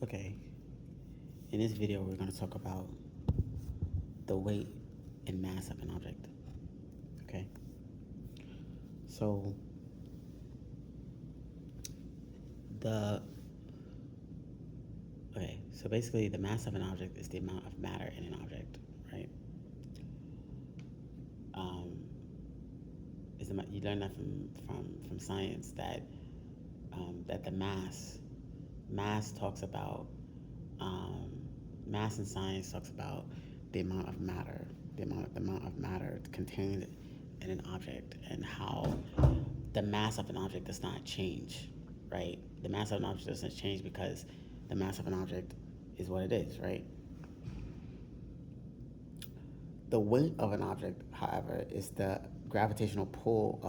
Okay, in this video we're going to talk about the weight and mass of an object. Okay, so the so basically the mass of an object is the amount of matter in an object, right? Um, you learn that from science that the mass talks about um, mass in science talks about the amount of matter, the amount of matter contained in an object, and how the mass of an object does not change, right? The mass of an object doesn't change because the mass of an object is what it is, right? The weight of an object, however, is the gravitational pull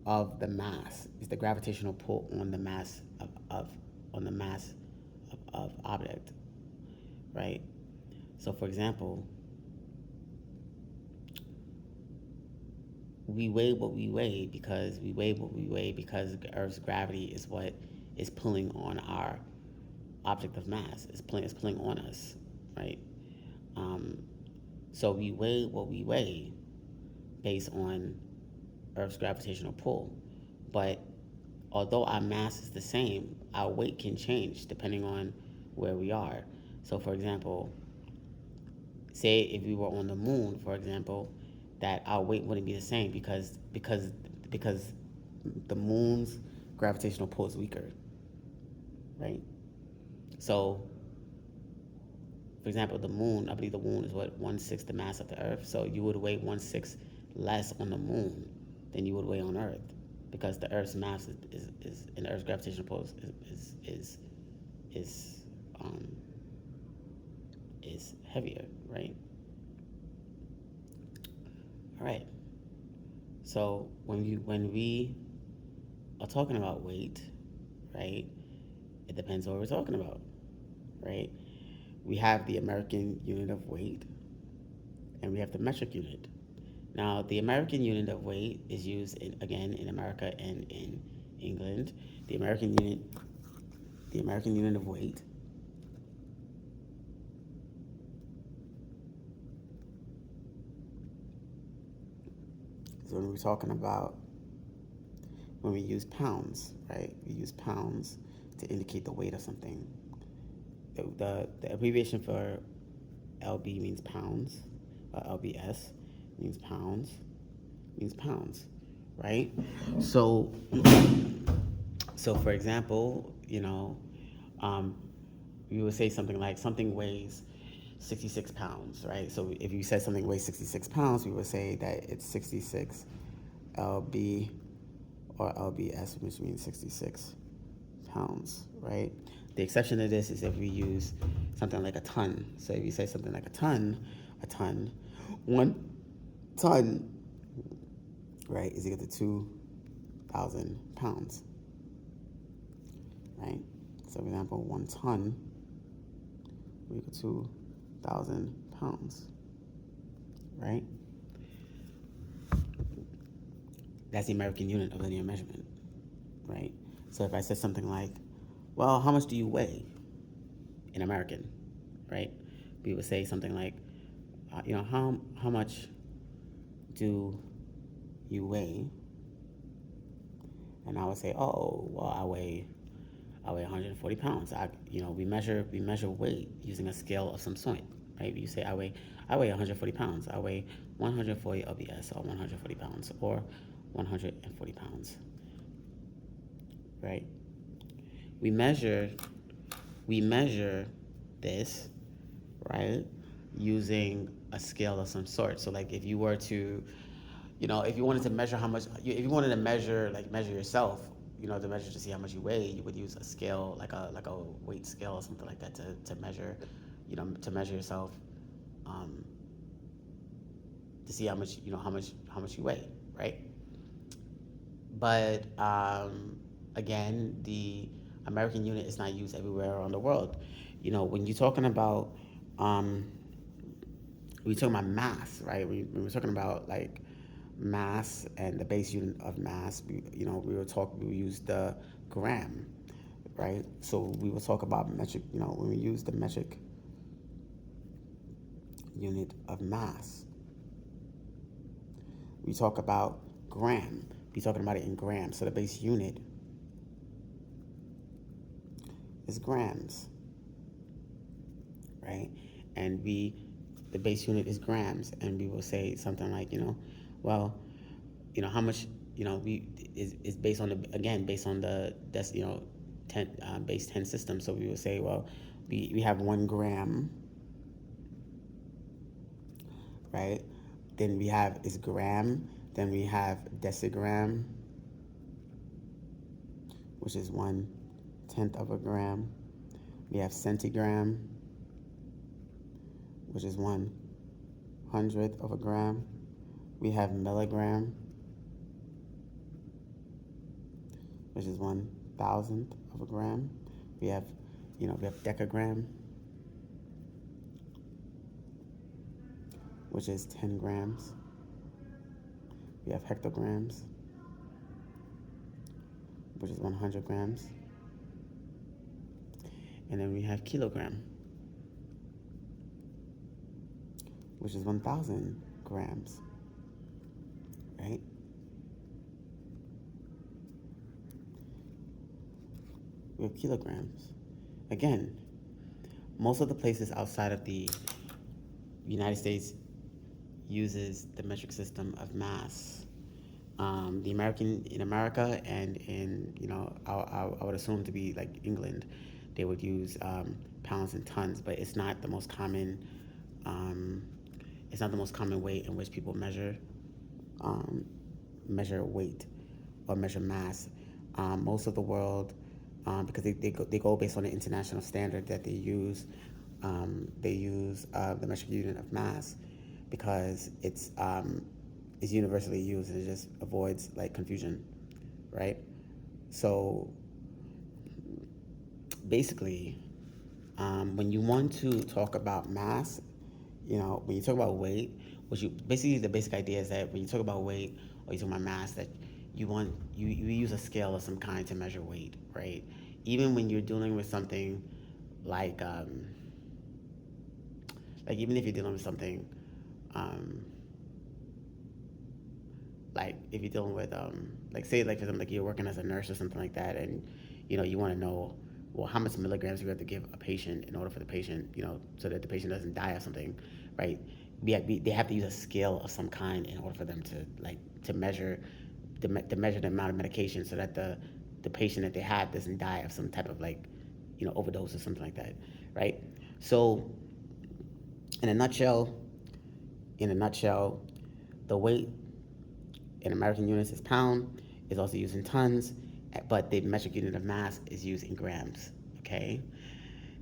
of the mass. Is the gravitational pull on the mass of on the mass of object, right? So, for example, we weigh what we weigh because the Earth's gravity is what is pulling on our object of mass. It's pulling on us, right? Um, so we weigh what we weigh based on Earth's gravitational pull. But although our mass is the same, our weight can change depending on where we are. So, for example, say if we were on the moon, for example, that our weight wouldn't be the same because the moon's gravitational pull is weaker, right? So, for example, the moon, I believe the moon is what 1/6 the mass of the Earth. So you would weigh 1/6 less on the moon than you would weigh on Earth, because the Earth's mass is and the Earth's gravitational pull is um, is heavier, right? All right. So when we are talking about weight, right? It depends on what we're talking about, right? We have the American unit of weight, and we have the metric unit. Now, the American unit of weight is used again in America and in England. The American unit, the American unit of weight is when we're talking about when we use pounds, right? We use pounds to indicate the weight of something. The abbreviation for LB means pounds. LBS means pounds, right? So, so for example, um, we would say something like something weighs 66 pounds, right? So if you said something weighs 66 pounds, we would say that it's 66 LB or LBS, which means 66 pounds, right? The exception to this is if we use something like a ton. So if you say something like a ton, 1 ton, right, is equal to 2,000 pounds, right? So for example, 1 ton will equal 2,000 pounds, right? That's the American unit of linear measurement, right? So if I said something like, well, how much do you weigh in American, right? We would say something like, how much do you weigh? And I would say, oh, well, I weigh 140 pounds. We measure weight using a scale of some sort, right? You say I weigh 140 pounds. I weigh 140 lbs, or 140 pounds, or 140 pounds, right? We measure this, right, using a scale of some sort. So like if you were to, if you wanted to measure how much, if you wanted to measure yourself, to see how much you weigh, you would use a scale, like a weight scale or something like that to measure, to measure yourself, um, to see how much you weigh, right? But again, the American unit is not used everywhere around the world. When you're talking about we're talking about mass, right? When we're talking about like mass and the base unit of mass, we will use the gram. right? So we will talk about metric, when we use the metric unit of mass, we talk about gram. We're talking about it in grams. So the base unit is grams, right? And the base unit is grams, and we will say something like, well, how much, is based on based on the 10 base 10 system. So we will say, well, we have 1 gram, right? Then we have is gram. Then we have decigram, which is 1/10 of a gram. We have centigram, which is 1/100th of a gram. We have milligram, which is 1,000th of a gram. We have, we have decagram, which is 10 grams. We have hectograms, which is 100 grams. And then we have kilogram, which is 1,000 grams, right? We have kilograms. Again, most of the places outside of the United States uses the metric system of mass. In America and in, I would assume to be like England, they would use pounds and tons, but it's not the most common. It's not the most common way in which people measure weight or measure mass. Most of the world, because they go based on the international standard that they use. They use the metric unit of mass because it's universally used, and it just avoids like confusion, right? So basically, when you want to talk about mass, when you talk about weight, the basic idea is that when you talk about weight or you talk about mass, that you use a scale of some kind to measure weight, right? Even when you're dealing with something like even if you're dealing with something, like if you're dealing with like say like for example, like you're working as a nurse or something like that, and you want to know, well, how much milligrams you have to give a patient in order for the patient, so that the patient doesn't die of something, right? They have to use a scale of some kind in order for them to measure the amount of medication, so that the patient that they have doesn't die of some type of overdose or something like that, right? So in a nutshell, the weight in American units is pound, is also used in tons, but the metric unit of mass is used in grams, okay?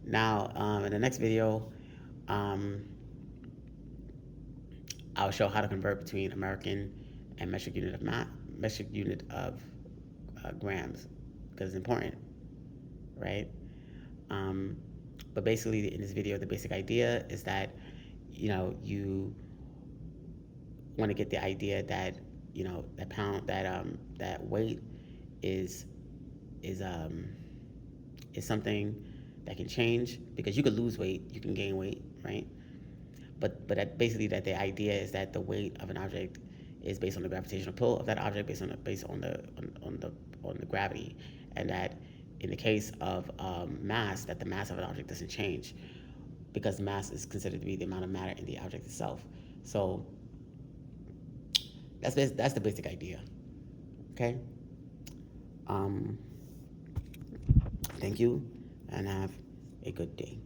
Now, in the next video, I'll show how to convert between American and metric unit of grams, because it's important, right? But basically, in this video, the basic idea is that, you want to get the idea that, that weight is something that can change, because you could lose weight, you can gain weight, right? But basically that the idea is that the weight of an object is based on the gravitational pull of that object, based on the gravity, and that in the case of mass, that the mass of an object doesn't change, because mass is considered to be the amount of matter in the object itself. So that's the basic idea. Okay. Thank you, and have a good day.